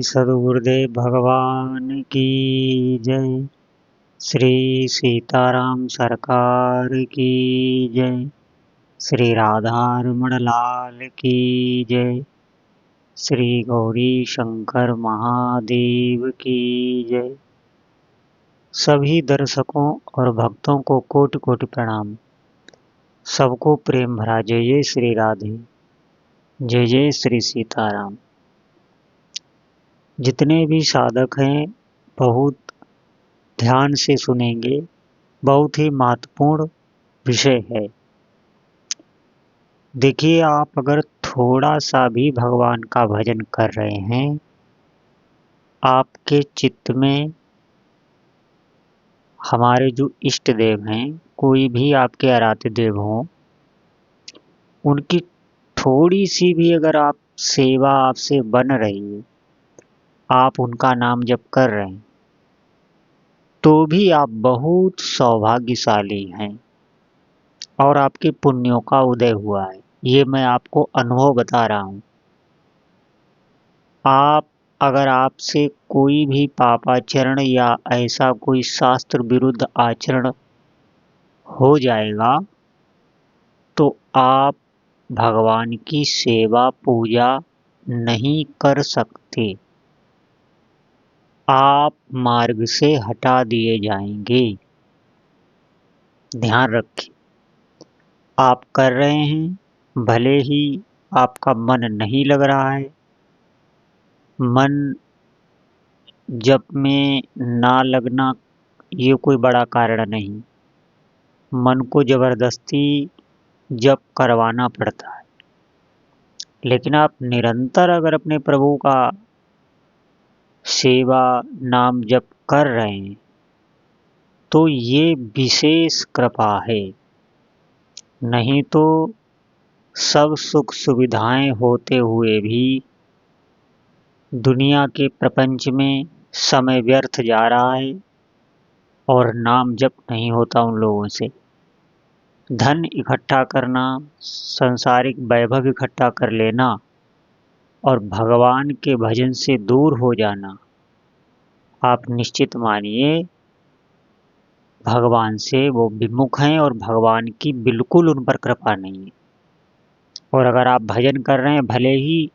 सद्गुरुदेव भगवान की जय। श्री सीताराम सरकार की जय। श्री राधारमण लाल की जय। श्री गौरी शंकर महादेव की जय। सभी दर्शकों और भक्तों को कोटि कोटि प्रणाम। सबको प्रेम भरा जय जय श्री राधे, जय जय श्री सीताराम। जितने भी साधक हैं बहुत ध्यान से सुनेंगे, बहुत ही महत्वपूर्ण विषय है। देखिए, आप अगर थोड़ा सा भी भगवान का भजन कर रहे हैं, आपके चित्त में हमारे जो इष्ट देव हैं, कोई भी आपके आराध्य देव हों, उनकी थोड़ी सी भी अगर आप सेवा आपसे बन रही है, आप उनका नाम जप कर रहे हैं, तो भी आप बहुत सौभाग्यशाली हैं और आपके पुण्यों का उदय हुआ है। ये मैं आपको अनुभव बता रहा हूँ। अगर आपसे कोई भी पापाचरण या ऐसा कोई शास्त्र विरुद्ध आचरण हो जाएगा, तो आप भगवान की सेवा पूजा नहीं कर सकते। आप मार्ग से हटा दिए जाएंगे। ध्यान रखें, आप कर रहे हैं, भले ही आपका मन नहीं लग रहा है, मन जप में ना लगना ये कोई बड़ा कारण नहीं। मन को जबरदस्ती जप करवाना पड़ता है, लेकिन आप निरंतर अगर अपने प्रभु का सेवा नाम जप कर रहे हैं, तो ये विशेष कृपा है। नहीं तो सब सुख सुविधाएं होते हुए भी दुनिया के प्रपंच में समय व्यर्थ जा रहा है और नाम जप नहीं होता उन लोगों से। धन इकट्ठा करना, सांसारिक वैभव इकट्ठा कर लेना और भगवान के भजन से दूर हो जाना, आप निश्चित मानिए भगवान से वो विमुख हैं और भगवान की बिल्कुल उन पर कृपा नहीं है। और अगर आप भजन कर रहे हैं, भले ही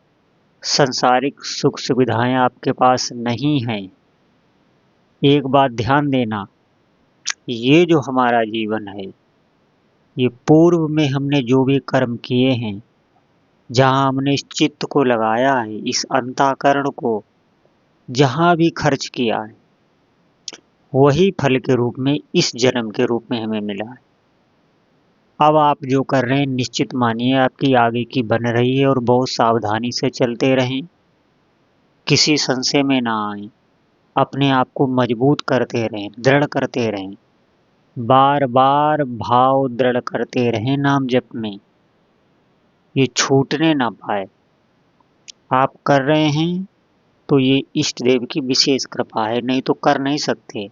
सांसारिक सुख सुविधाएं आपके पास नहीं हैं, एक बात ध्यान देना, ये जो हमारा जीवन है, ये पूर्व में हमने जो भी कर्म किए हैं, जहाँ हमने इस चित्त को लगाया है, इस अंतःकरण को जहाँ भी खर्च किया है, वही फल के रूप में इस जन्म के रूप में हमें मिला है। अब आप जो कर रहे हैं, निश्चित मानिए आपकी आगे की बन रही है और बहुत सावधानी से चलते रहें। किसी संशय में ना आए, अपने आप को मजबूत करते रहें, दृढ़ करते रहें, बार बार भाव दृढ़ करते रहें नाम जप में, ये छूटने ना पाए। आप कर रहे हैं तो ये इष्ट देव की विशेष कृपा है, नहीं तो कर नहीं सकते।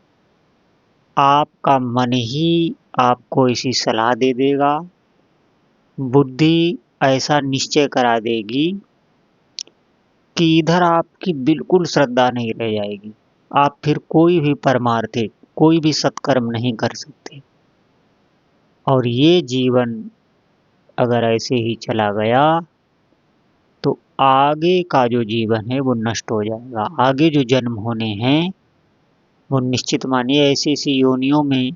आपका मन ही आपको ऐसी सलाह दे देगा, बुद्धि ऐसा निश्चय करा देगी कि इधर आपकी बिल्कुल श्रद्धा नहीं रह जाएगी। आप फिर कोई भी परमार्थिक, कोई भी सत्कर्म नहीं कर सकते। और ये जीवन अगर ऐसे ही चला गया, तो आगे का जो जीवन है वो नष्ट हो जाएगा। आगे जो जन्म होने हैं, वो निश्चित मानिए ऐसी ऐसी योनियों में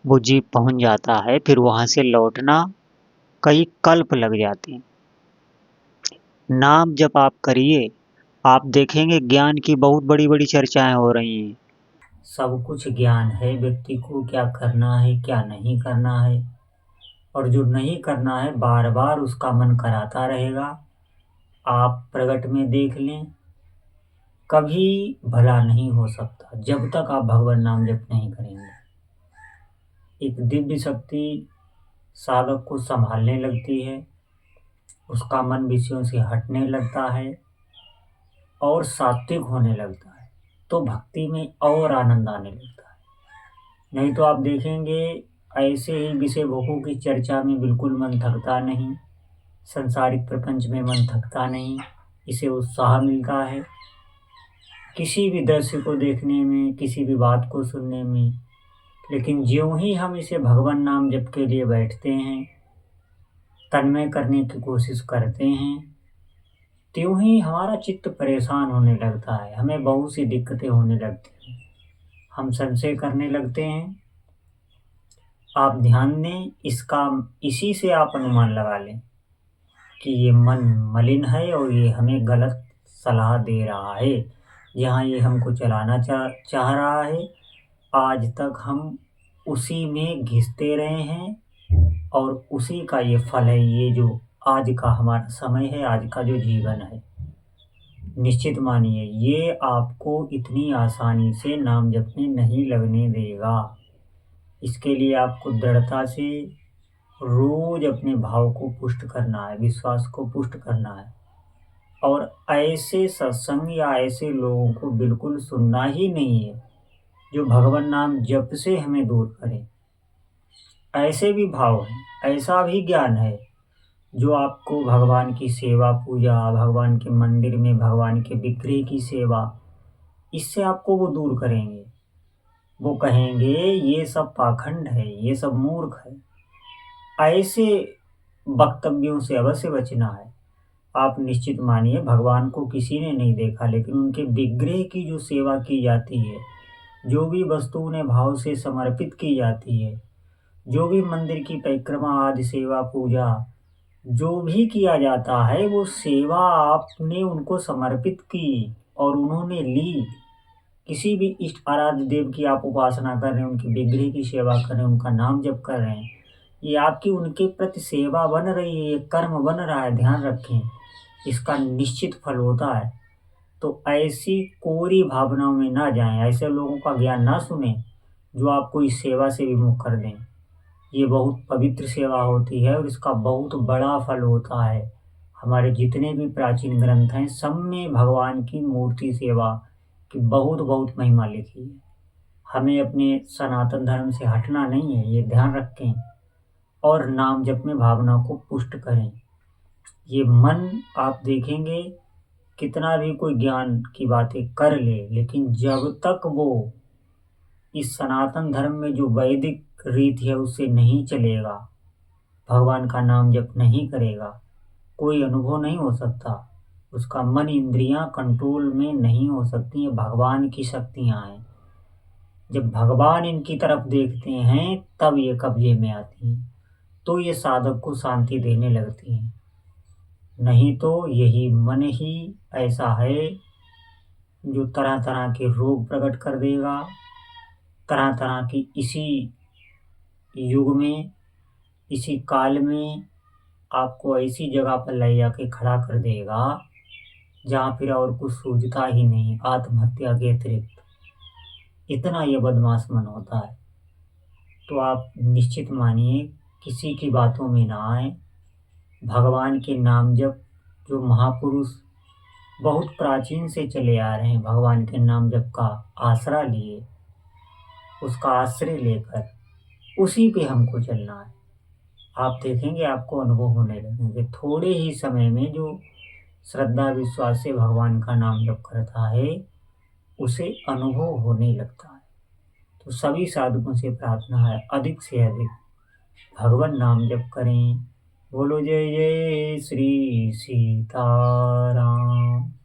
वो जीव पहुंच जाता है, फिर वहां से लौटना कई कल्प लग जाते हैं। नाम जप आप करिए, आप देखेंगे ज्ञान की बहुत बड़ी बड़ी चर्चाएं हो रही हैं। सब कुछ ज्ञान है, व्यक्ति को क्या करना है क्या नहीं करना है, और जो नहीं करना है बार बार उसका मन कराता रहेगा। आप प्रगट में देख लें, कभी भला नहीं हो सकता जब तक आप भगवान नाम जप नहीं करेंगे। एक दिव्य शक्ति साधक को संभालने लगती है, उसका मन विषयों से हटने लगता है और सात्विक होने लगता है, तो भक्ति में और आनंद आने लगता है। नहीं तो आप देखेंगे ऐसे ही विषय भोगों की चर्चा में बिल्कुल मन थकता नहीं, संसारिक प्रपंच में मन थकता नहीं, इसे उत्साह मिलता है किसी भी दृश्य को देखने में, किसी भी बात को सुनने में। लेकिन ज्यों ही हम इसे भगवान नाम जप के लिए बैठते हैं, तन्मय करने की कोशिश करते हैं, त्यों ही हमारा चित्त परेशान होने लगता है, हमें बहुत सी दिक्कतें होने लगती हैं। हम संशय करने लगते हैं। आप ध्यान दें, इसका इसी से आप अनुमान लगा लें कि ये मन मलिन है और ये हमें गलत सलाह दे रहा है। जहाँ ये हमको चलाना चाह रहा है, आज तक हम उसी में घिसते रहे हैं और उसी का ये फल है, ये जो आज का हमारा समय है, आज का जो जीवन है। निश्चित मानिए, ये आपको इतनी आसानी से नाम जपने नहीं लगने देगा। इसके लिए आपको दृढ़ता से रोज अपने भाव को पुष्ट करना है, विश्वास को पुष्ट करना है। और ऐसे सत्संग या ऐसे लोगों को बिल्कुल सुनना ही नहीं है जो भगवान नाम जप से हमें दूर करें। ऐसे भी भाव हैं, ऐसा भी ज्ञान है जो आपको भगवान की सेवा पूजा, भगवान के मंदिर में भगवान के विग्रह की सेवा, इससे आपको वो दूर करेंगे। वो कहेंगे ये सब पाखंड है, ये सब मूर्ख है। ऐसे वक्तव्यों से अवश्य बचना है। आप निश्चित मानिए, भगवान को किसी ने नहीं देखा, लेकिन उनके विग्रह की जो सेवा की जाती है, जो भी वस्तु उन्हें भाव से समर्पित की जाती है, जो भी मंदिर की परिक्रमा आदि सेवा पूजा जो भी किया जाता है, वो सेवा आपने उनको समर्पित की और उन्होंने ली। किसी भी इष्ट आराध्य देव की आप उपासना कर रहे हैं, उनके विग्रह की सेवा कर रहे हैं, उनका नाम जप कर रहे हैं, ये आपकी उनके प्रति सेवा बन रही है, ये कर्म बन रहा है। ध्यान रखें, इसका निश्चित फल होता है। तो ऐसी कोरी भावनाओं में ना जाएं, ऐसे लोगों का ज्ञान ना सुने जो आपको इस सेवा से विमुख कर दें। ये बहुत पवित्र सेवा होती है और इसका बहुत बड़ा फल होता है। हमारे जितने भी प्राचीन ग्रंथ हैं, सब में भगवान की मूर्ति सेवा की बहुत बहुत महिमा लिखी है। हमें अपने सनातन धर्म से हटना नहीं है, ये ध्यान रखें। और नाम जप में भावना को पुष्ट करें। ये मन आप देखेंगे, कितना भी कोई ज्ञान की बातें कर ले, लेकिन जब तक वो इस सनातन धर्म में जो वैदिक रीत है उससे नहीं चलेगा, भगवान का नाम जप नहीं करेगा, कोई अनुभव नहीं हो सकता। उसका मन इंद्रियां कंट्रोल में नहीं हो सकती। ये भगवान की शक्तियां हैं। जब भगवान इनकी तरफ देखते हैं तब ये कब्जे में आती हैं, तो ये साधक को शांति देने लगती हैं। नहीं तो यही मन ही ऐसा है जो तरह तरह के रोग प्रकट कर देगा। तरह तरह की इसी युग में, इसी काल में आपको ऐसी जगह पर ले जाके खड़ा कर देगा जहाँ फिर और कुछ सूझता ही नहीं, आत्महत्या के अतिरिक्त। इतना ये बदमाश मन होता है। तो आप निश्चित मानिए, किसी की बातों में ना आए। भगवान के नाम जप, जो महापुरुष बहुत प्राचीन से चले आ रहे हैं, भगवान के नाम जप का आसरा लिए, उसका आश्रय लेकर उसी पे हमको चलना है। आप देखेंगे, आपको अनुभव होने लगेंगे। थोड़े ही समय में जो श्रद्धा विश्वास से भगवान का नाम जप करता है, उसे अनुभव होने लगता है। तो सभी साधकों से प्रार्थना है, अधिक से अधिक भगवान नाम जप करें। बोलो जय जय श्री सीताराम।